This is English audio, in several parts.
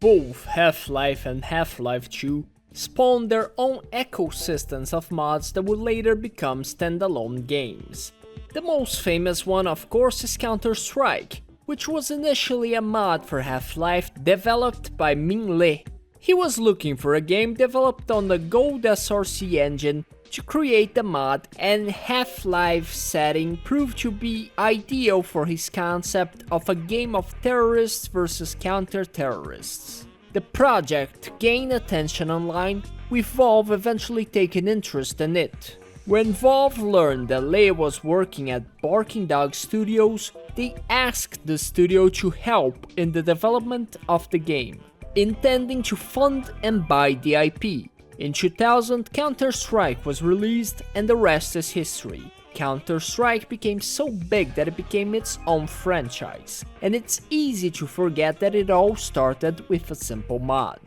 Both Half-Life and Half-Life 2 spawned their own ecosystems of mods that would later become standalone games. The most famous one, of course, is Counter-Strike, which was initially a mod for Half-Life developed by Min Lee. He was looking for a game developed on the Gold SRC engine to create the mod, and Half-Life setting proved to be ideal for his concept of a game of terrorists versus counter-terrorists. The project gained attention online, with Valve eventually taking interest in it. When Valve learned that Lee was working at Barking Dog Studios, they asked the studio to help in the development of the game, intending to fund and buy the IP. In 2000, Counter-Strike was released, and the rest is history. Counter-Strike became so big that it became its own franchise, and it's easy to forget that it all started with a simple mod.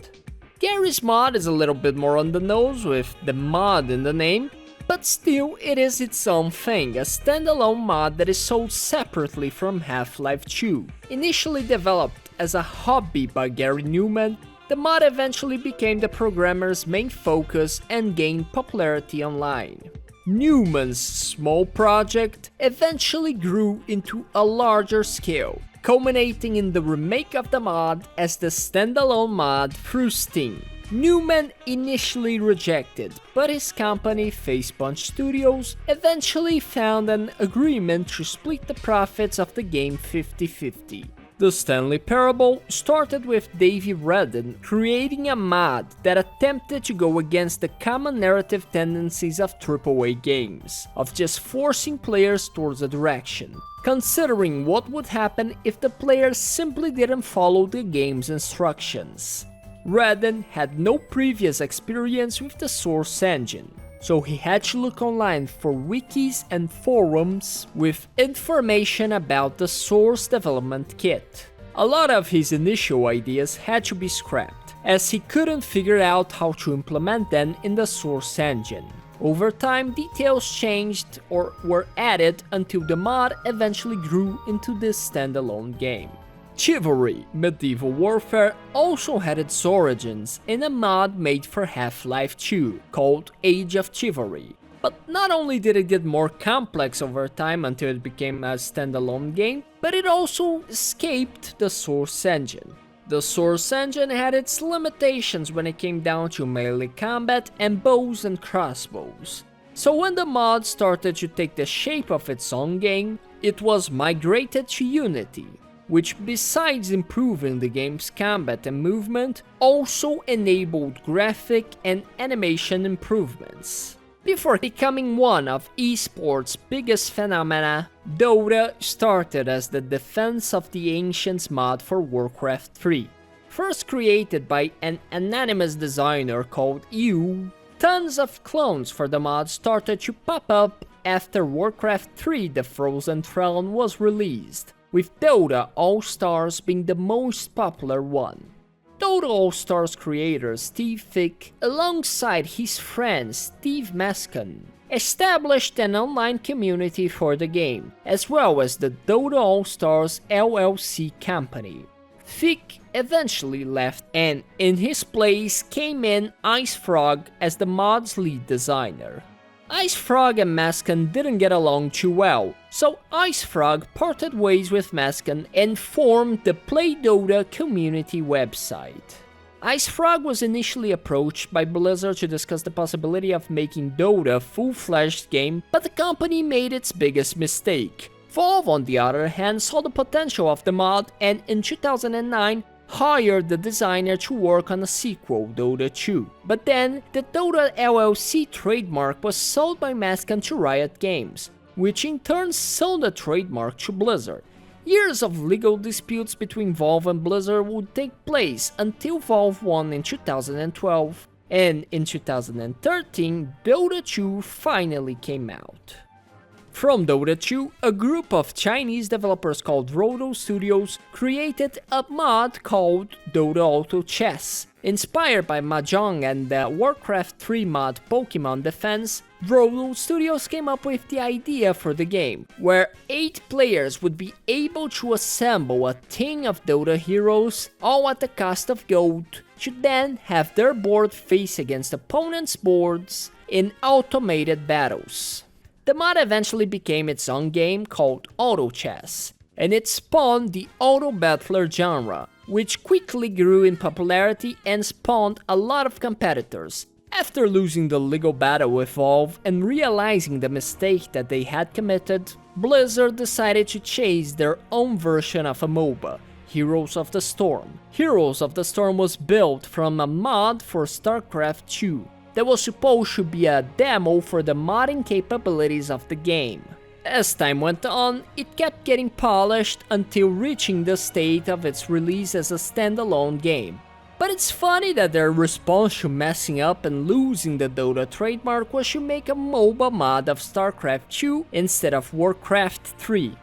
Garry's mod is a little bit more on the nose with the mod in the name, but still it is its own thing, a standalone mod that is sold separately from Half-Life 2. Initially developed as a hobby by Garry Newman, the mod eventually became the programmer's main focus and gained popularity online. Newman's small project eventually grew into a larger scale, culminating in the remake of the mod as the standalone mod through Steam. Newman initially rejected, but his company, Facepunch Studios, eventually found an agreement to split the profits of the game 50-50. The Stanley Parable started with Davey Redden creating a mod that attempted to go against the common narrative tendencies of AAA games, of just forcing players towards a direction, considering what would happen if the players simply didn't follow the game's instructions. Redden had no previous experience with the Source engine, so he had to look online for wikis and forums with information about the Source development kit. A lot of his initial ideas had to be scrapped, as he couldn't figure out how to implement them in the Source engine. Over time, details changed or were added until the mod eventually grew into this standalone game. Chivalry Medieval Warfare also had its origins in a mod made for Half-Life 2 called Age of Chivalry. But not only did it get more complex over time until it became a standalone game, but it also escaped the Source engine. The Source engine had its limitations when it came down to melee combat and bows and crossbows. So when the mod started to take the shape of its own game, it was migrated to Unity, which besides improving the game's combat and movement, also enabled graphic and animation improvements. Before becoming one of esports' biggest phenomena, Dota started as the Defense of the Ancients mod for Warcraft 3. First created by an anonymous designer called You, tons of clones for the mod started to pop up after Warcraft 3 The Frozen Throne was released, with Dota All-Stars being the most popular one. Dota All-Stars creator Steve Fick, alongside his friend Steve Mascon, established an online community for the game, as well as the Dota All-Stars LLC company. Fick eventually left, and in his place came in IceFrog as the mod's lead designer. IceFrog and Mascon didn't get along too well, so IceFrog parted ways with Mascon and formed the Play Dota community website. IceFrog was initially approached by Blizzard to discuss the possibility of making Dota a full-fledged game, but the company made its biggest mistake. Valve, on the other hand, saw the potential of the mod and in 2009 hired the designer to work on a sequel, Dota 2. But then, the Dota LLC trademark was sold by Mascon to Riot Games, which in turn sold the trademark to Blizzard. Years of legal disputes between Valve and Blizzard would take place until Valve won in 2012, and in 2013, Dota 2 finally came out. From Dota 2, a group of Chinese developers called Roto Studios created a mod called Dota Auto Chess. Inspired by Mahjong and the Warcraft 3 mod Pokemon Defense, Roto Studios came up with the idea for the game, where 8 players would be able to assemble a team of Dota heroes, all at the cost of gold, to then have their board face against opponents' boards in automated battles. The mod eventually became its own game called Auto Chess, and it spawned the Auto Battler genre, which quickly grew in popularity and spawned a lot of competitors. After losing the legal battle with Valve and realizing the mistake that they had committed, Blizzard decided to chase their own version of a MOBA, Heroes of the Storm. Heroes of the Storm was built from a mod for StarCraft 2. That was supposed to be a demo for the modding capabilities of the game. As time went on, it kept getting polished until reaching the state of its release as a standalone game. But it's funny that their response to messing up and losing the Dota trademark was to make a MOBA mod of StarCraft 2 instead of Warcraft 3.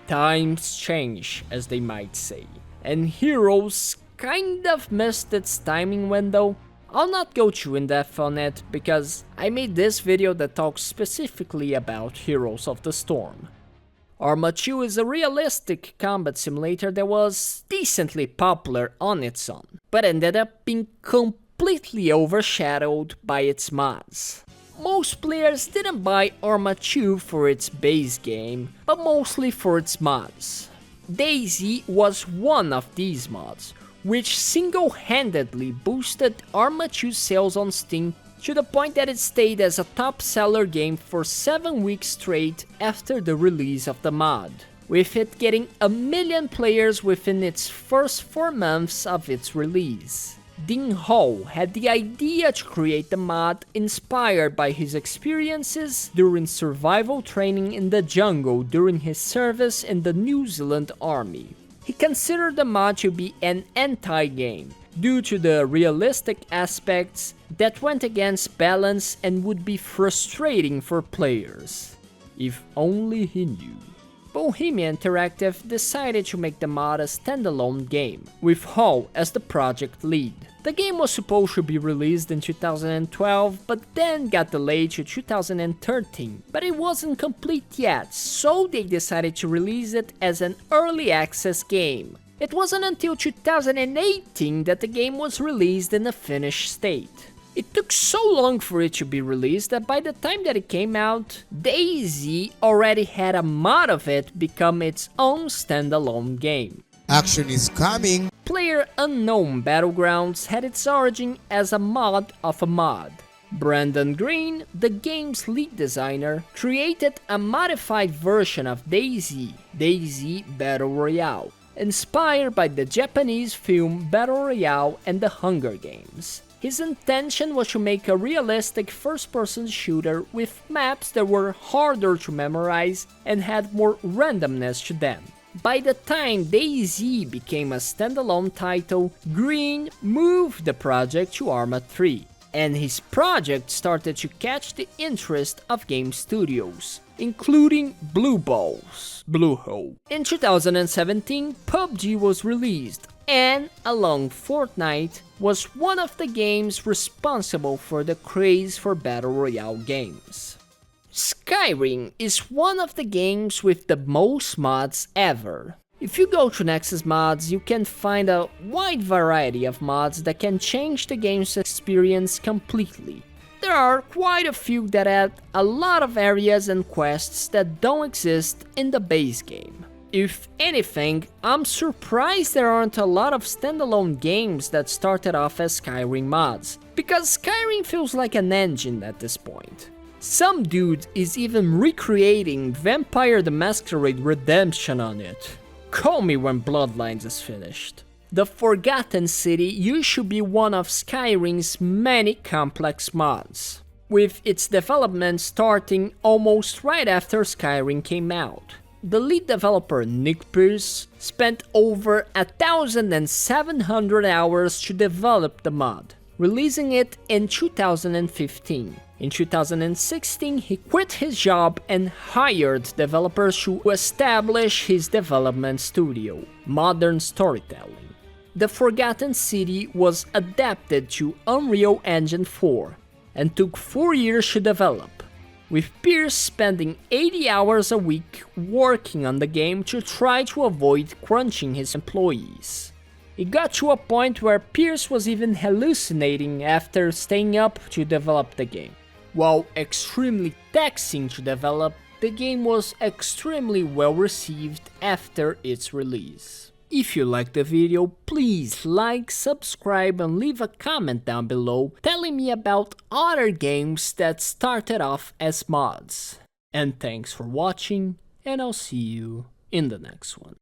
Times change, as they might say. And Heroes kind of missed its timing window. I'll not go too in depth on it, because I made this video that talks specifically about Heroes of the Storm. Arma 2 is a realistic combat simulator that was decently popular on its own, but ended up being completely overshadowed by its mods. Most players didn't buy Arma 2 for its base game, but mostly for its mods. DayZ was one of these mods, which single-handedly boosted Arma 2 sales on Steam to the point that it stayed as a top seller game for 7 weeks straight after the release of the mod, with it getting 1 million players within its first 4 months of its release. Dean Hall had the idea to create the mod inspired by his experiences during survival training in the jungle during his service in the New Zealand Army. He considered the mod to be an anti-game, due to the realistic aspects that went against balance and would be frustrating for players. If only he knew. Bohemia Interactive decided to make the mod a standalone game, with Hall as the project lead. The game was supposed to be released in 2012, but then got delayed to 2013, but it wasn't complete yet, so they decided to release it as an early access game. It wasn't until 2018 that the game was released in a finished state. It took so long for it to be released that by the time that it came out, DayZ already had a mod of it become its own standalone game. Action is coming! PlayerUnknown Battlegrounds had its origin as a mod of a mod. Brandon Green, the game's lead designer, created a modified version of DayZ, DayZ Battle Royale, inspired by the Japanese film Battle Royale and the Hunger Games. His intention was to make a realistic first-person shooter with maps that were harder to memorize and had more randomness to them. By the time DayZ became a standalone title, Green moved the project to Arma 3, and his project started to catch the interest of game studios, including Bluehole. In 2017, PUBG was released, and, along Fortnite, was one of the games responsible for the craze for Battle Royale games. Skyrim is one of the games with the most mods ever. If you go to Nexus Mods, you can find a wide variety of mods that can change the game's experience completely. There are quite a few that add a lot of areas and quests that don't exist in the base game. If anything, I'm surprised there aren't a lot of standalone games that started off as Skyrim mods, because Skyrim feels like an engine at this point. Some dude is even recreating Vampire the Masquerade Redemption on it. Call me when Bloodlines is finished. The Forgotten City used to be one of Skyrim's many complex mods, with its development starting almost right after Skyrim came out. The lead developer, Nick Pierce, spent over 1,700 hours to develop the mod, releasing it in 2015. In 2016, he quit his job and hired developers to establish his development studio, Modern Storytelling. The Forgotten City was adapted to Unreal Engine 4 and took 4 years to develop, with Pierce spending 80 hours a week working on the game to try to avoid crunching his employees. It got to a point where Pierce was even hallucinating after staying up to develop the game. While extremely taxing to develop, the game was extremely well received after its release. If you liked the video, please like, subscribe and leave a comment down below telling me about other games that started off as mods. And thanks for watching, and I'll see you in the next one.